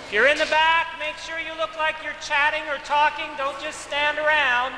If you're in the back, make sure you look like you're chatting or talking. Don't just stand around.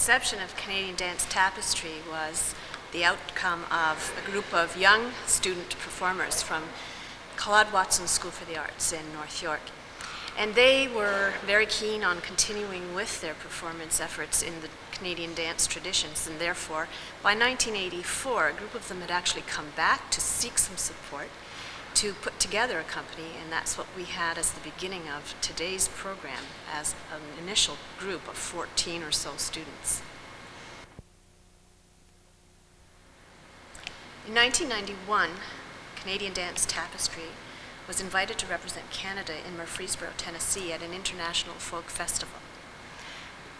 conception of Canadian Dance Tapestry was the outcome of a group of young student performers from Claude Watson School for the Arts in North York. And they were very keen on continuing with their performance efforts in the Canadian dance traditions, and therefore, by 1984, a group of them had actually come back to seek some support to put together a company, and that's what we had as the beginning of today's program as an initial group of 14 or so students. In 1991, Canadian Dance Tapestry was invited to represent Canada in Murfreesboro, Tennessee at an international folk festival.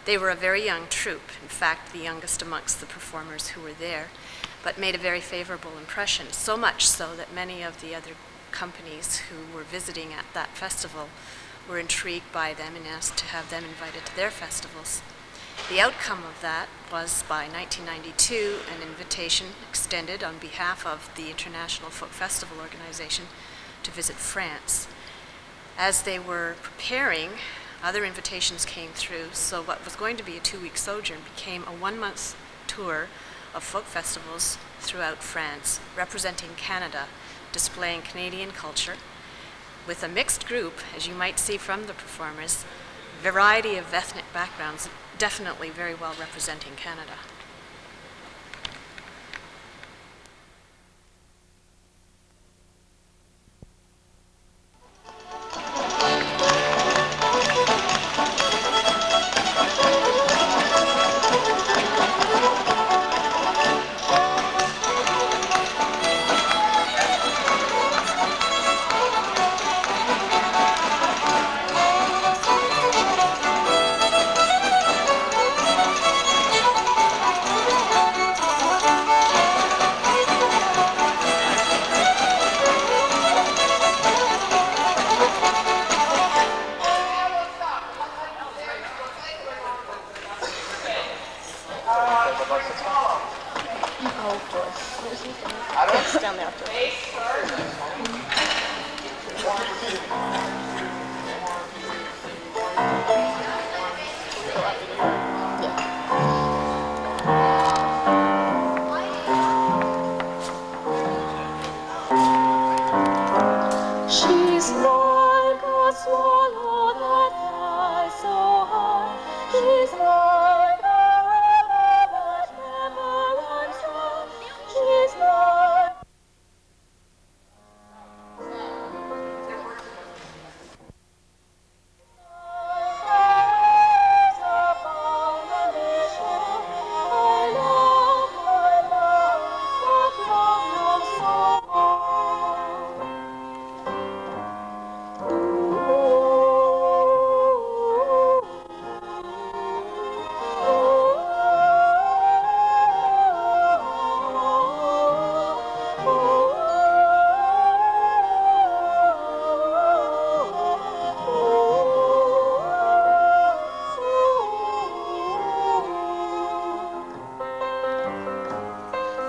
They were a very young troupe, in fact, the youngest amongst the performers who were there, but made a very favorable impression, so much so that many of the other companies who were visiting at that festival were intrigued by them and asked to have them invited to their festivals. The outcome of that was, by 1992, an invitation extended on behalf of the International Folk Festival Organization to visit France. As they were preparing, other invitations came through, so what was going to be a 2-week sojourn became a 1-month tour of folk festivals throughout France, representing Canada, displaying Canadian culture, with a mixed group, as you might see from the performers, variety of ethnic backgrounds, definitely very well representing Canada.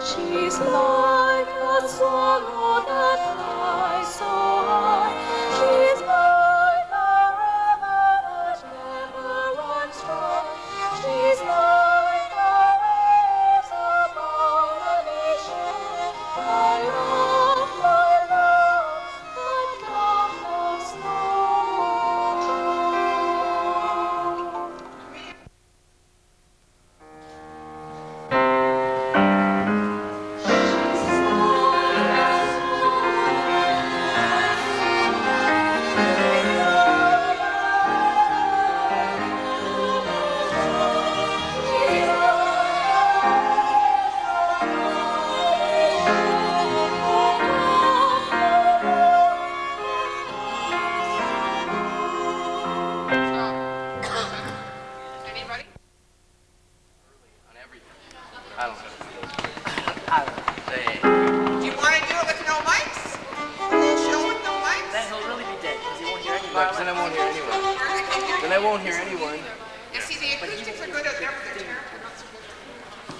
She's like a swallow that flies so high. She's like a river that never runs dry. She's like the waves upon the ocean. I love that calm of snow. Then I won't hear anyone. You see, the acoustics are good out there, but they're terrible.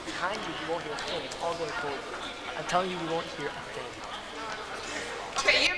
Behind you, you won't hear a thing. It's all going forward. I'm telling you, we won't hear a thing. Okay, you.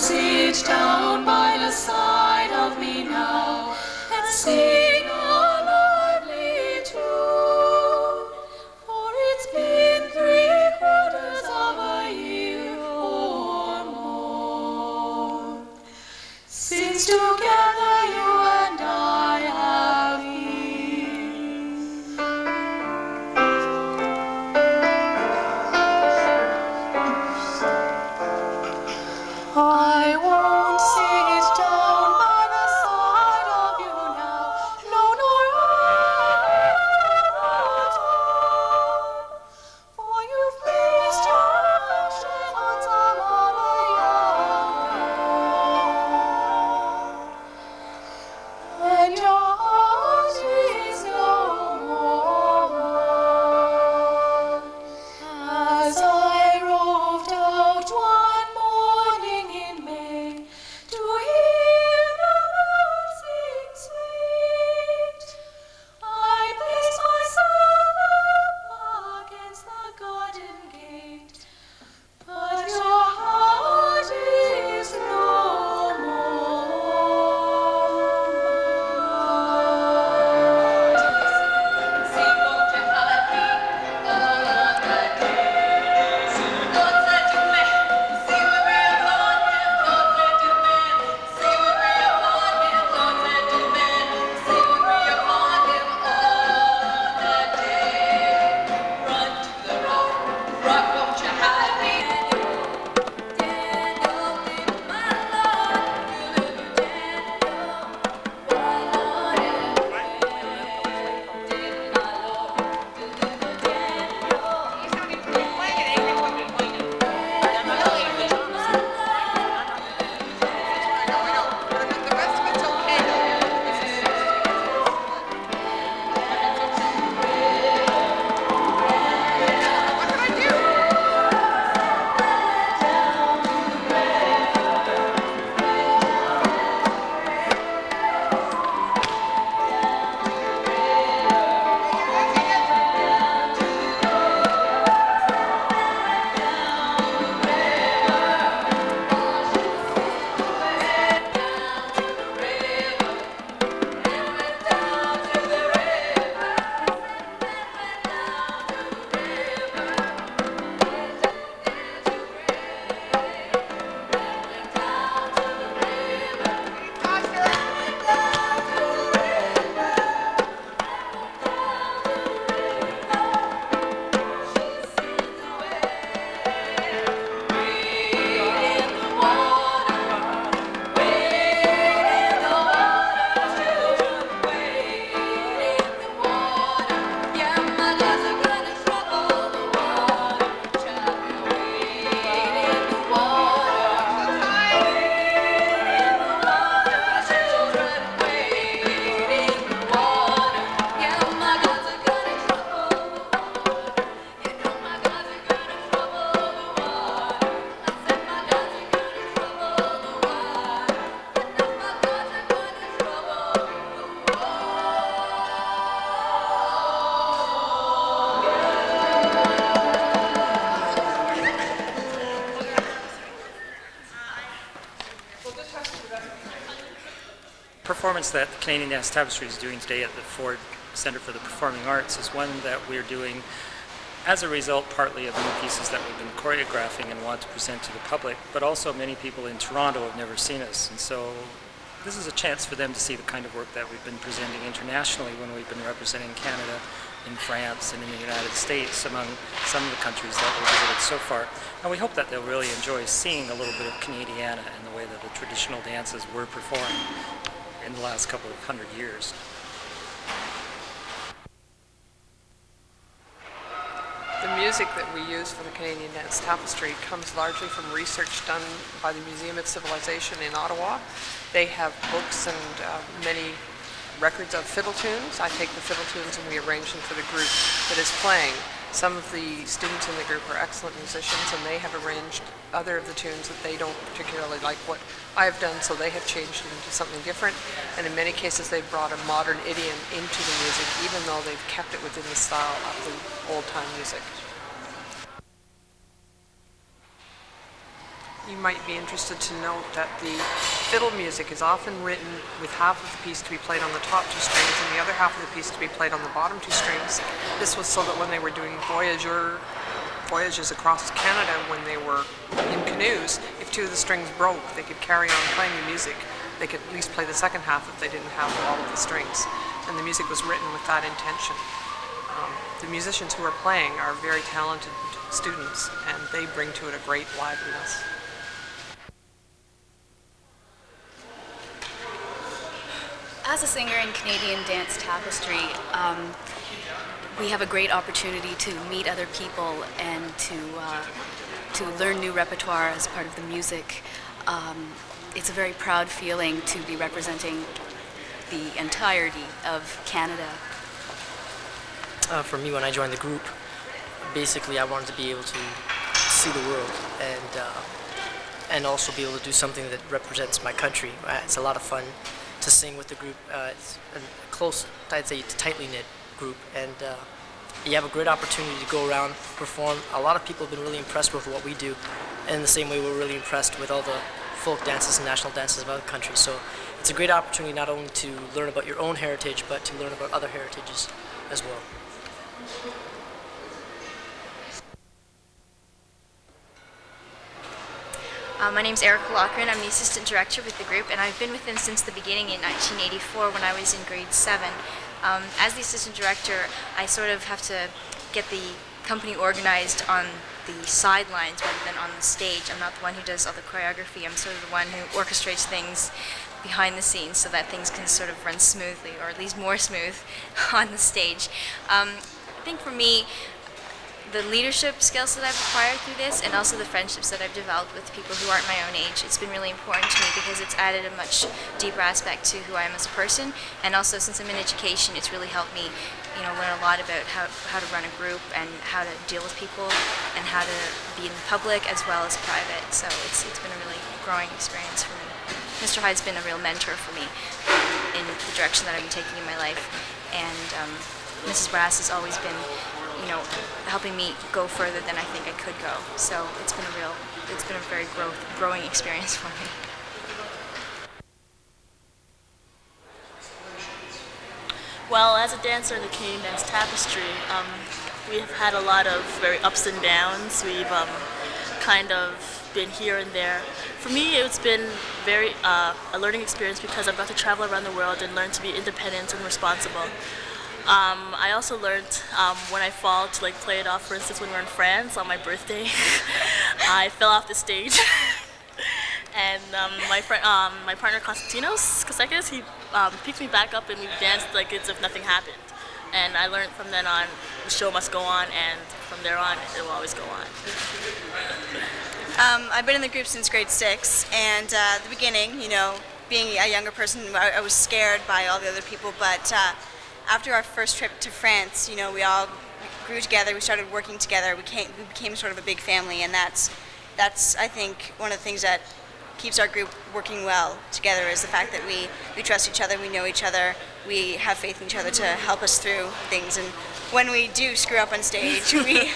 sit down by the side of me now and sing a lively tune, for it's been 3/4 of a year or more since together you and I have been. I won't sit down by the side of you now, no, nor at all, for you've placed your affection on some other young, and your heart is no more mine. As I roved out one morning in May to hear the birds sing sweet, I placed myself up against the garden gate, but your heart is no The rest of it's okay. What did I do? Performance that the Canadian Dance Tapestry is doing today at the Ford Centre for the Performing Arts is one that we're doing as a result partly of new pieces that we've been choreographing and want to present to the public, but also many people in Toronto have never seen us, and so this is a chance for them to see the kind of work that we've been presenting internationally when we've been representing Canada in France and in the United States among some of the countries that we've visited so far. And we hope that they'll really enjoy seeing a little bit of Canadiana in the way that the traditional dances were performed in the last couple of 100 years. The music that we use for the Canadian Dance Tapestry comes largely from research done by the Museum of Civilization in Ottawa. They have books and many records of fiddle tunes. I take the fiddle tunes and we arrange them for the group that is playing. Some of the students in the group are excellent musicians, and they have arranged other of the tunes that they don't particularly like what I've done, so they have changed it into something different. And in many cases, they've brought a modern idiom into the music, even though they've kept it within the style of the old-time music. You might be interested to note that the fiddle music is often written with half of the piece to be played on the top 2 strings and the other half of the piece to be played on the bottom 2 strings. This was so that when they were doing voyages across Canada, when they were in canoes, if 2 of the strings broke, they could carry on playing the music. They could at least play the second half if they didn't have all of the strings. And the music was written with that intention. The musicians who are playing are very talented students, and they bring to it a great liveliness. As a singer in Canadian Dance Tapestry, we have a great opportunity to meet other people and to learn new repertoire as part of the music. It's a very proud feeling to be representing the entirety of Canada. For me, when I joined the group, basically I wanted to be able to see the world and also be able to do something that represents my country. It's a lot of fun to sing with the group. It's a close, I'd say, tightly knit group, and you have a great opportunity to go around, perform. A lot of people have been really impressed with what we do, and in the same way we're really impressed with all the folk dances and national dances of other countries. So it's a great opportunity not only to learn about your own heritage, but to learn about other heritages as well. My name's Erica Lochran. I'm the assistant director with the group, and I've been with them since the beginning in 1984 when I was in grade 7. As the assistant director, I sort of have to get the company organized on the sidelines rather than on the stage. I'm not the one who does all the choreography. I'm sort of the one who orchestrates things behind the scenes so that things can sort of run smoothly, or at least more smooth, on the stage. I think for me, the leadership skills that I've acquired through this, and also the friendships that I've developed with people who aren't my own age, it's been really important to me because it's added a much deeper aspect to who I am as a person. And also, since I'm in education, it's really helped me, learn a lot about how to run a group and how to deal with people and how to be in the public as well as private. So it's been a really growing experience for me. Mr. Hyde's been a real mentor for me in the direction that I've been taking in my life, and Mrs. Brass has always been helping me go further than I think I could go. So it's been a very growing experience for me. Well, as a dancer in the Canadian Dance Tapestry, we've had a lot of very ups and downs. We've kind of been here and there. For me, it's been very a learning experience because I've got to travel around the world and learn to be independent and responsible. I also learned when I fall to play it off. For instance, when we were in France on my birthday, I fell off the stage, and my partner Konstantinos Kasekis, he picked me back up and we danced like as if nothing happened. And I learned from then on, the show must go on, and from there on, it will always go on. I've been in the group since grade 6, and at the beginning, being a younger person, I was scared by all the other people, but after our first trip to France, we all grew together, we started working together, we became sort of a big family, and that's I think one of the things that keeps our group working well together is the fact that we trust each other, we know each other, we have faith in each other to help us through things, and when we do screw up on stage, we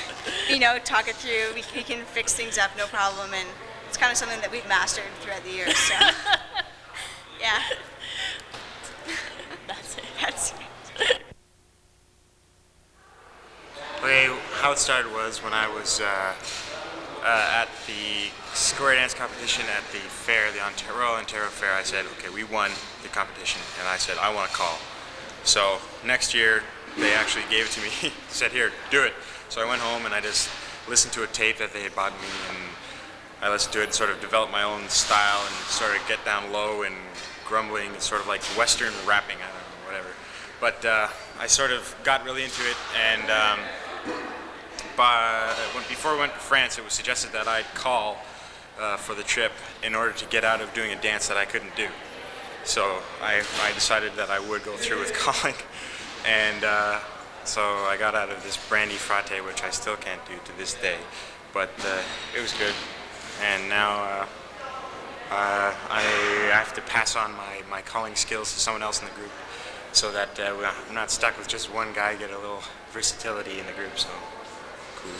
talk it through, we can fix things up, no problem, and it's kind of something that we've mastered throughout the years, so yeah. That's it. That's it. Okay, how it started was when I was at the square dance competition at the fair, the Royal Ontario Fair. I said, okay, we won the competition, and I said, I want to call. So next year, they actually gave it to me, said, here, do it. So I went home and I just listened to a tape that they had bought me, and I listened to it and sort of developed my own style and sort of get down low and grumbling, sort of like Western rapping, I don't know, whatever. But I sort of got really into it, and before we went to France, it was suggested that I'd call for the trip in order to get out of doing a dance that I couldn't do. So I decided that I would go through with calling, and so I got out of this brandy frate, which I still can't do to this day, but it was good. And now I have to pass on my calling skills to someone else in the group, so that I'm not stuck with just one guy, get a little versatility in the group, so cool.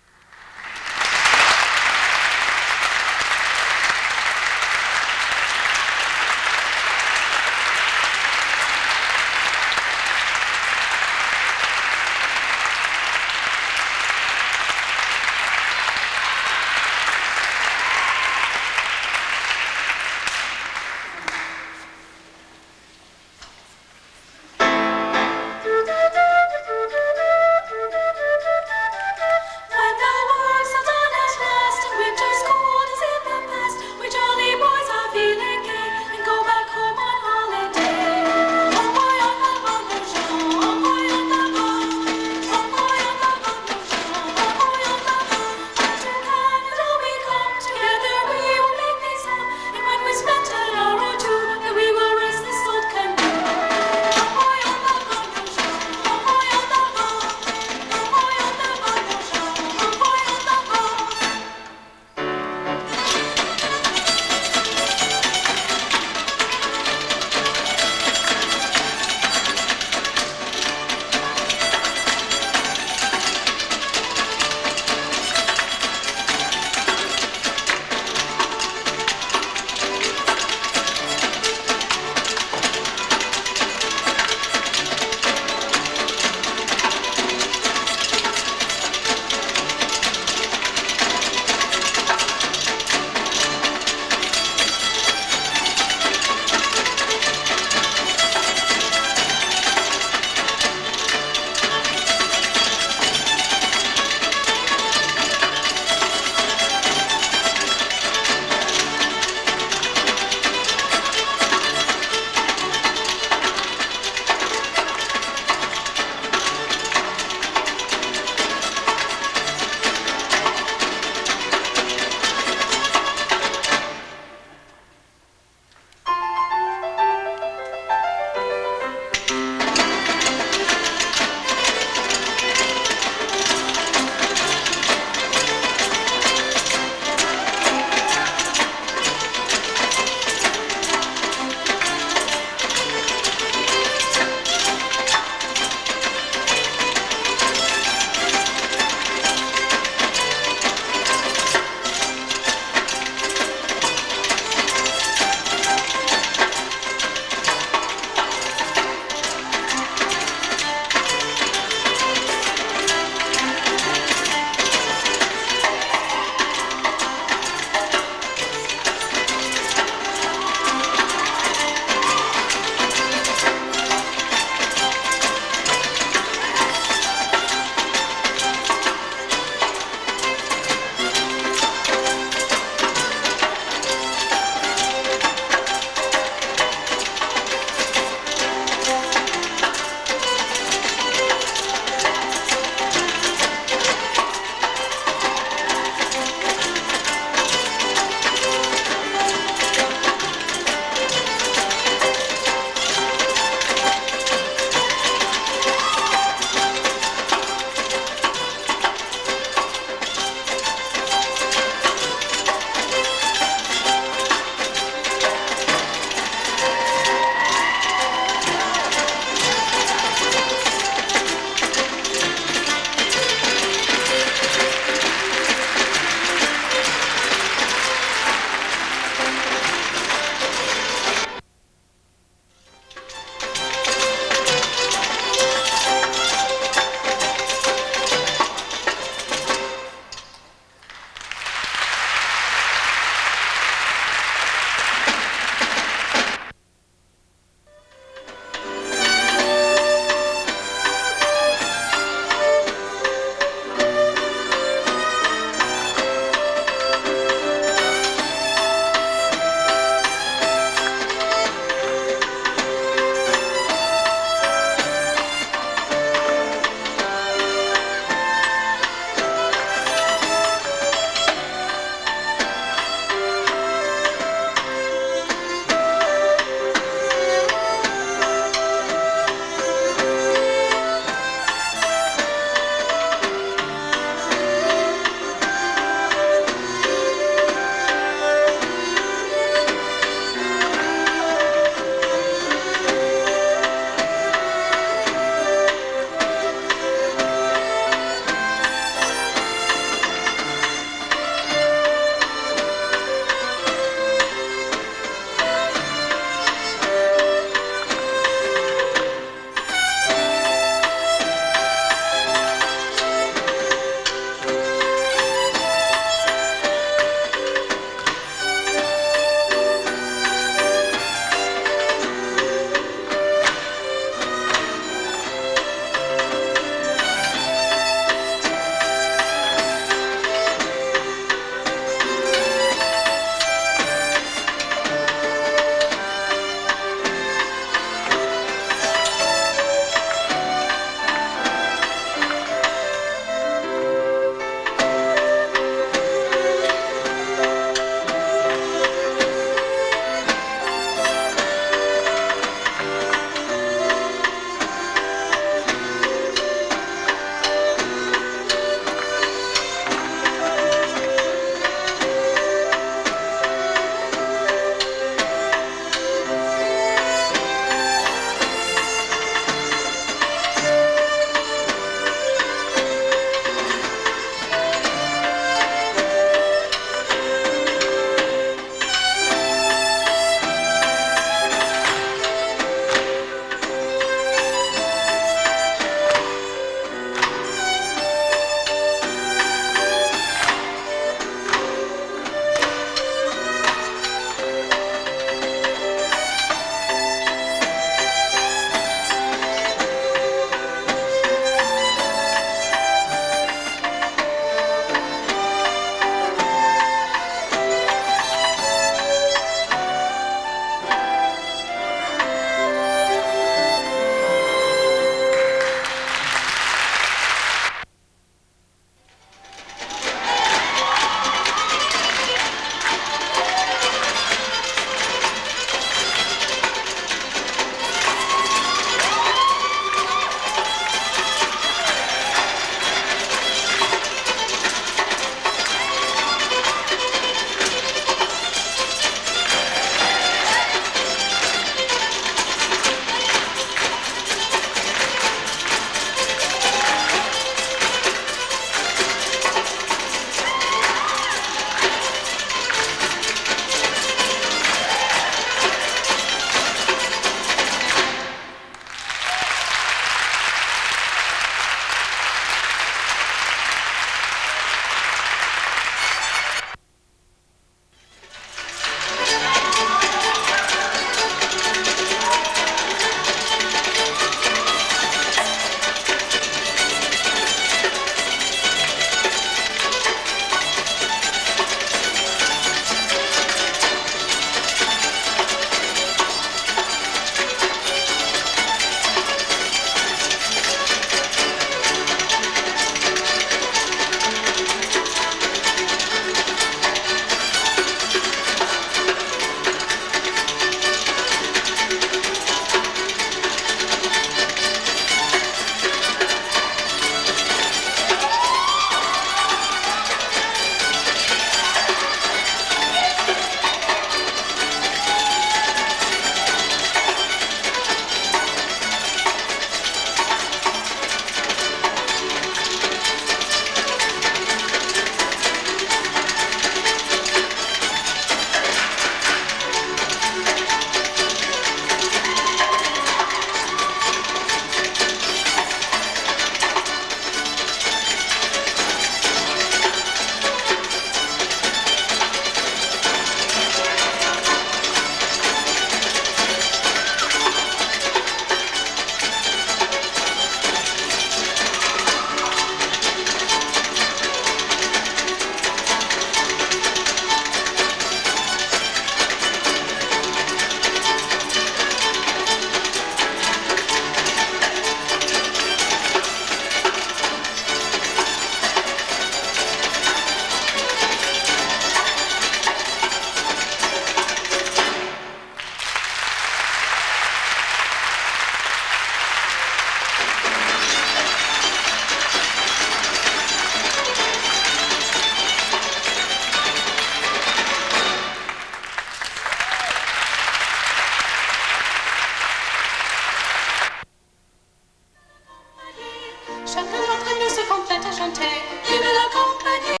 Chacun d'entre nous se complète à chanter. Vive la compagnie.